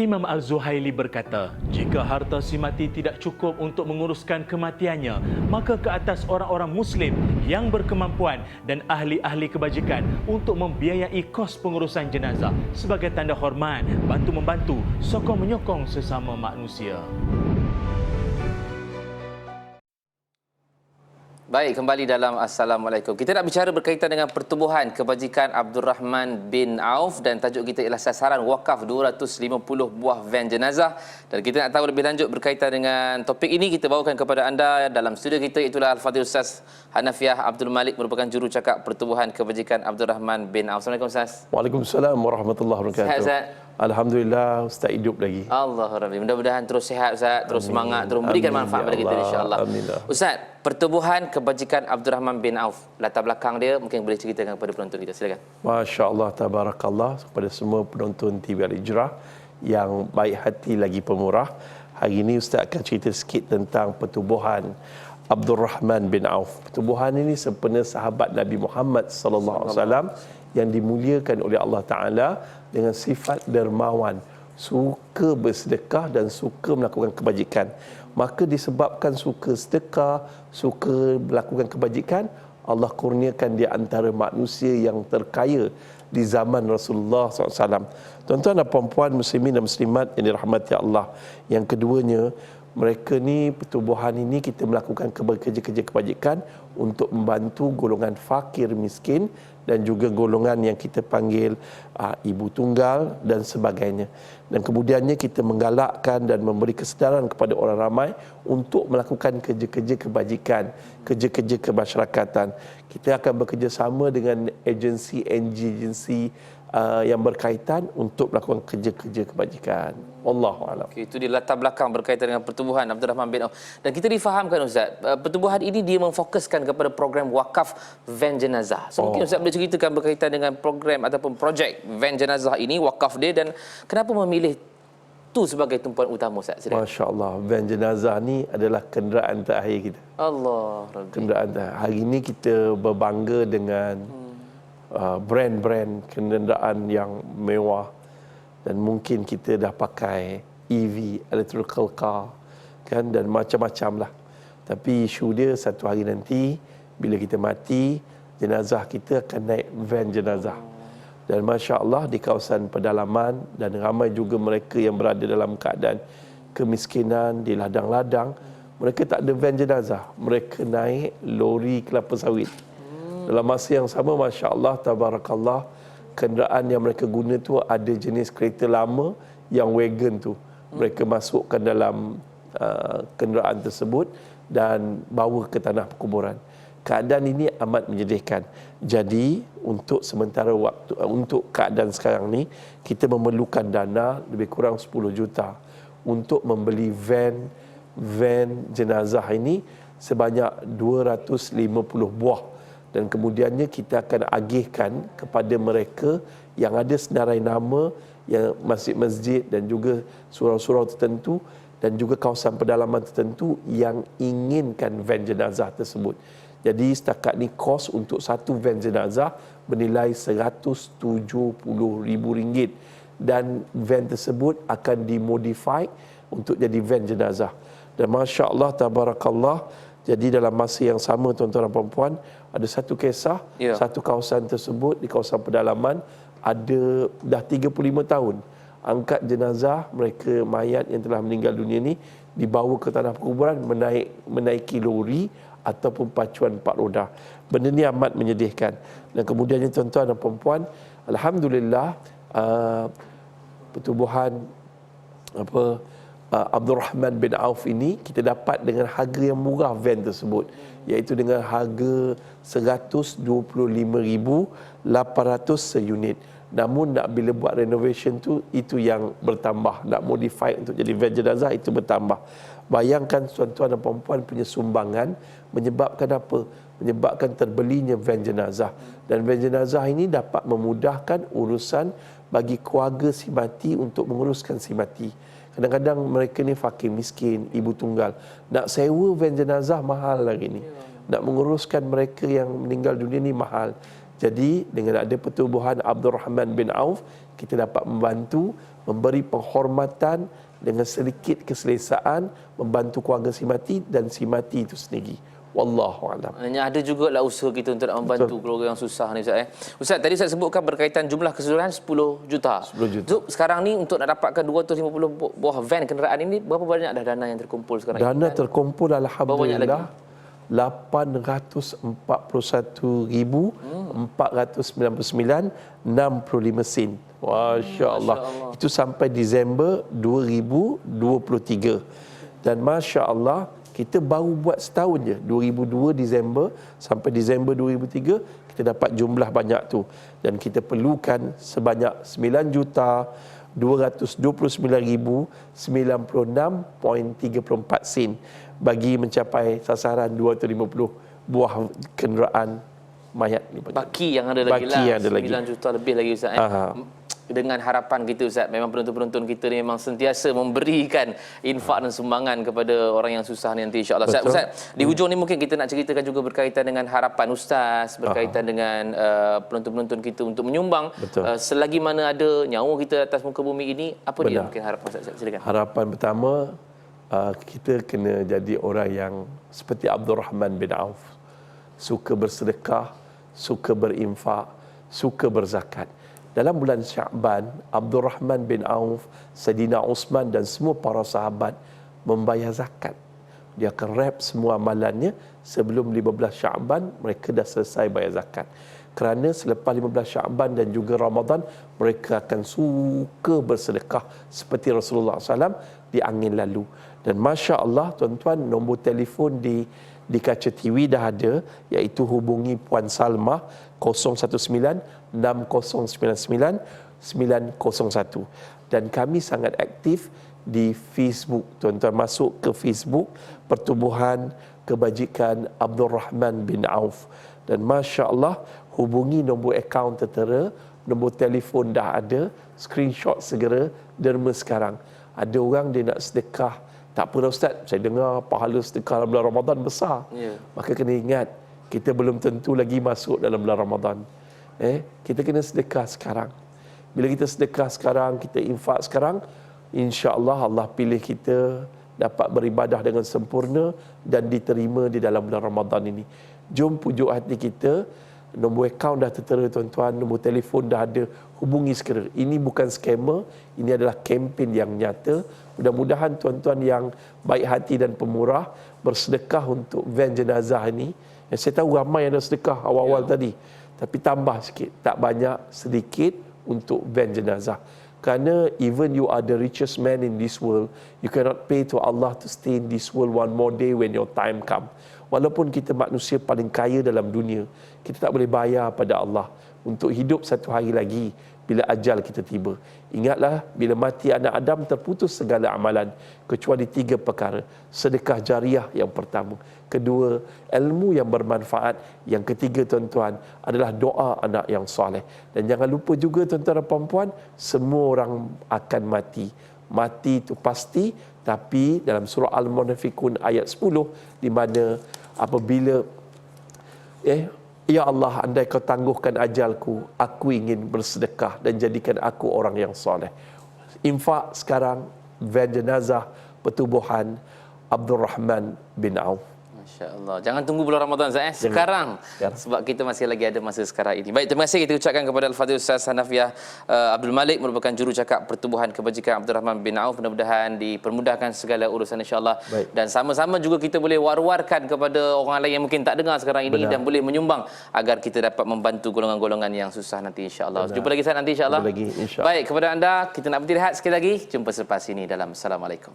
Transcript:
Imam Al-Zuhaili berkata, jika harta si mati tidak cukup untuk menguruskan kematiannya, maka ke atas orang-orang Muslim yang berkemampuan dan ahli-ahli kebajikan untuk membiayai kos pengurusan jenazah sebagai tanda hormat, bantu-membantu, sokong-menyokong sesama manusia. Baik, kembali dalam Assalamualaikum. Kita nak bicara berkaitan dengan pertubuhan kebajikan Abdul Rahman bin Auf dan tajuk kita ialah sasaran wakaf 250 buah van jenazah. Dan kita nak tahu lebih lanjut berkaitan dengan topik ini, kita bawakan kepada anda dalam studio kita, itulah Al-Fadhil Ustaz Hanafiah Abdul Malik, merupakan jurucakap pertubuhan kebajikan Abdul Rahman bin Auf. Assalamualaikum Ustaz. Waalaikumsalam warahmatullahi wabarakatuh. Sihat Ustaz? Alhamdulillah, Ustaz hidup lagi. Allahurakbar. Mudah-mudahan terus sihat Ustaz, terus semangat, terus memberikan manfaat kepada kita insya-Allah. Ustaz, pertubuhan kebajikan Abdul Rahman bin Auf, latar belakang dia mungkin boleh ceritakan kepada penonton kita, silakan. Masya-Allah, tabarakallah kepada semua penonton TV Al-Hijrah yang baik hati lagi pemurah. Hari ini Ustaz akan cerita sikit tentang pertubuhan Abdul Rahman bin Auf. Pertubuhan ini sempena sahabat Nabi Muhammad sallallahu alaihi wasallam yang dimuliakan oleh Allah Taala dengan sifat dermawan, suka bersedekah dan suka melakukan kebajikan. Maka disebabkan suka sedekah, suka melakukan kebajikan, Allah kurniakan dia antara manusia yang terkaya di zaman Rasulullah SAW. Tuan-tuan dan puan-puan muslimin dan muslimat yang dirahmati Allah. Yang keduanya, mereka ni, pertubuhan ini kita melakukan kerja-kerja kebajikan untuk membantu golongan fakir miskin dan juga golongan yang kita panggil ibu tunggal dan sebagainya. Dan kemudiannya kita menggalakkan dan memberi kesedaran kepada orang ramai untuk melakukan kerja-kerja kebajikan, kerja-kerja kemasyarakatan. Kita akan bekerjasama dengan agensi yang berkaitan untuk melakukan kerja-kerja kebajikan. Wallahu a'lam. Okay, itu di latar belakang berkaitan dengan pertubuhan Abdul Rahman bin Auf. Dan kita difahamkan Ustaz, pertubuhan ini dia memfokuskan kepada program wakaf van jenazah. So mungkin Ustaz boleh ceritakan berkaitan dengan program ataupun projek van jenazah ini, wakaf dia, dan kenapa memilih tu sebagai tumpuan utama Ustaz? Masya-Allah, van jenazah ni adalah kenderaan terakhir kita. Allah Rabbi. Kenderaan terakhir. Hari ini kita berbangga dengan brand-brand kenderaan yang mewah, dan mungkin kita dah pakai EV, electrical car kan, dan macam-macam lah. Tapi isu dia satu hari nanti bila kita mati, jenazah kita akan naik van jenazah. Dan masya-Allah di kawasan pedalaman, dan ramai juga mereka yang berada dalam keadaan kemiskinan di ladang-ladang, mereka tak ada van jenazah, mereka naik lori kelapa sawit. Dalam masa yang sama, masya-Allah, tabarakallah, kenderaan yang mereka guna tu ada jenis kereta lama yang wagon tu. Mereka masukkan dalam kenderaan tersebut dan bawa ke tanah perkuburan. Keadaan ini amat menyedihkan. Jadi, untuk sementara waktu, untuk keadaan sekarang ni, kita memerlukan dana lebih kurang 10 juta untuk membeli van jenazah ini sebanyak 250 buah. Dan kemudiannya kita akan agihkan kepada mereka yang ada senarai nama, yang masjid-masjid dan juga surau-surau tertentu dan juga kawasan pedalaman tertentu yang inginkan van jenazah tersebut. Jadi setakat ni kos untuk satu van jenazah bernilai RM170,000 dan van tersebut akan dimodify untuk jadi van jenazah. Dan masya-Allah, tabarakallah, jadi dalam masa yang sama, tuan-tuan dan puan-puan, ada satu kisah, satu kawasan tersebut di kawasan pedalaman ada dah 35 tahun angkat jenazah mereka, mayat yang telah meninggal dunia ni dibawa ke tanah perkuburan menaiki lori ataupun pacuan 4 roda. Benda ni amat menyedihkan. Dan kemudiannya tuan-tuan dan puan-puan, alhamdulillah, pertubuhan Abdul Rahman bin Auf ini kita dapat dengan harga yang murah van tersebut, iaitu dengan harga RM125,800 seunit. Namun nak bila buat renovation tu, itu yang bertambah, nak modify untuk jadi van jenazah itu bertambah. Bayangkan tuan-tuan dan puan-puan punya sumbangan menyebabkan apa? Menyebabkan terbelinya van jenazah. Dan van jenazah ini dapat memudahkan urusan bagi keluarga si mati untuk menguruskan si mati. Kadang-kadang mereka ni fakir miskin, ibu tunggal. Nak sewa van jenazah mahal lagi ni. Nak menguruskan mereka yang meninggal dunia ni mahal. Jadi dengan ada pertubuhan Abdul Rahman bin Auf, kita dapat membantu memberi penghormatan dengan sedikit keselesaan, membantu keluarga si mati dan si mati itu sendiri. Wallahu a'lam. Maknanya ada juga lah usaha kita untuk nak membantu keluarga yang susah ni Ustaz. Ustaz, tadi Ustaz sebutkan berkaitan jumlah keseluruhan 10 juta. 10 juta. So, sekarang ni untuk nak dapatkan 250 buah van kenderaan ini, berapa banyak dah dana yang terkumpul sekarang? Dana terkumpul alhamdulillah lagi? 841,499 65 sen. Masya Allah. Itu sampai Disember 2023. Dan Masya Allah, kita baru buat setahun je. 2002 Disember sampai Disember 2003, kita dapat jumlah banyak tu. Dan kita perlukan sebanyak 9,229,096.34 sen bagi mencapai sasaran 250 buah kenderaan mayat ni. Baki yang ada lagi Baki lah, yang ada 9 lagi. juta lebih lagi Ustaz. Dengan harapan kita Ustaz, memang penonton-penonton kita ni memang sentiasa memberikan infak dan sumbangan kepada orang yang susah ni nanti insya-Allah. Ustaz, di hujung ni mungkin kita nak ceritakan juga berkaitan dengan harapan Ustaz, berkaitan dengan penonton-penonton kita untuk menyumbang selagi mana ada nyawa kita atas muka bumi ini. Apa dia mungkin harapan Ustaz? Silakan. Harapan pertama, kita kena jadi orang yang seperti Abdul Rahman bin Auf, suka bersedekah, suka berinfak, suka berzakat. Dalam bulan Sya'ban, Abdul Rahman bin Auf, Sayyidina Uthman dan semua para sahabat membayar zakat. Dia akan wrap semua amalannya sebelum 15 Sya'ban, mereka dah selesai bayar zakat. Kerana selepas 15 Sya'ban dan juga Ramadan, mereka akan suka bersedekah seperti Rasulullah SAW di angin lalu. Dan Masya Allah, tuan-tuan, nombor telefon di kaca TV dah ada, iaitu hubungi Puan Salma 019-9099-901. Dan kami sangat aktif di Facebook. Tuan-tuan masuk ke Facebook Pertubuhan Kebajikan Abdul Rahman bin Auf. Dan Masya Allah, hubungi nombor akaun tertera, nombor telefon dah ada, screenshot segera, derma sekarang. Ada orang dia nak sedekah, tak apa dah Ustaz, saya dengar pahala sedekah dalam bulan Ramadan besar. Maka kena ingat, kita belum tentu lagi masuk dalam bulan Ramadan. Kita kena sedekah sekarang. Bila kita sedekah sekarang, kita infak sekarang, insya-Allah Allah pilih kita dapat beribadah dengan sempurna dan diterima di dalam bulan Ramadan ini. Jom pujuk hati kita. Nombor akaun dah tertera tuan-tuan, nombor telefon dah ada, hubungi segera. Ini bukan scammer, ini adalah kempen yang nyata. Mudah-mudahan tuan-tuan yang baik hati dan pemurah bersedekah untuk van jenazah ini. Saya tahu ramai yang dah sedekah awal-awal tadi, tapi tambah sikit, tak banyak, sedikit untuk van jenazah. Kerana even you are the richest man in this world, you cannot pay to Allah to stay in this world one more day when your time come. Walaupun kita manusia paling kaya dalam dunia, kita tak boleh bayar pada Allah untuk hidup satu hari lagi bila ajal kita tiba. Ingatlah, bila mati anak Adam terputus segala amalan kecuali 3 perkara. Sedekah jariah yang pertama, kedua ilmu yang bermanfaat, yang ketiga tuan-tuan adalah doa anak yang soleh. Dan jangan lupa juga tuan-tuan dan puan-puan, semua orang akan mati. Mati itu pasti, tapi dalam surah Al-Munafiqun ayat 10, di mana apabila ya Allah, andai kau tangguhkan ajalku, aku ingin bersedekah dan jadikan aku orang yang soleh. Infak sekarang, van jenazah Pertubuhan Abdul Rahman bin Auf. Masya-Allah. Jangan tunggu bulan Ramadan Ustaz sekarang. Sebab kita masih lagi ada masa sekarang ini. Baik, terima kasih kita ucapkan kepada Al-Fadhil Ustaz Hanafiah Abdul Malik, merupakan jurucakap Pertubuhan Kebajikan Abdul Rahman bin Auf. Mudah-mudahan dipermudahkan segala urusan insya-Allah. Dan sama-sama juga kita boleh war-warkan kepada orang lain yang mungkin tak dengar sekarang ini dan boleh menyumbang agar kita dapat membantu golongan-golongan yang susah nanti insya-Allah. Jumpa lagi Ustaz nanti insya-Allah. Baik, kepada anda kita nak berhenti rehat sekali lagi. Jumpa selepas ini dalam Assalamualaikum.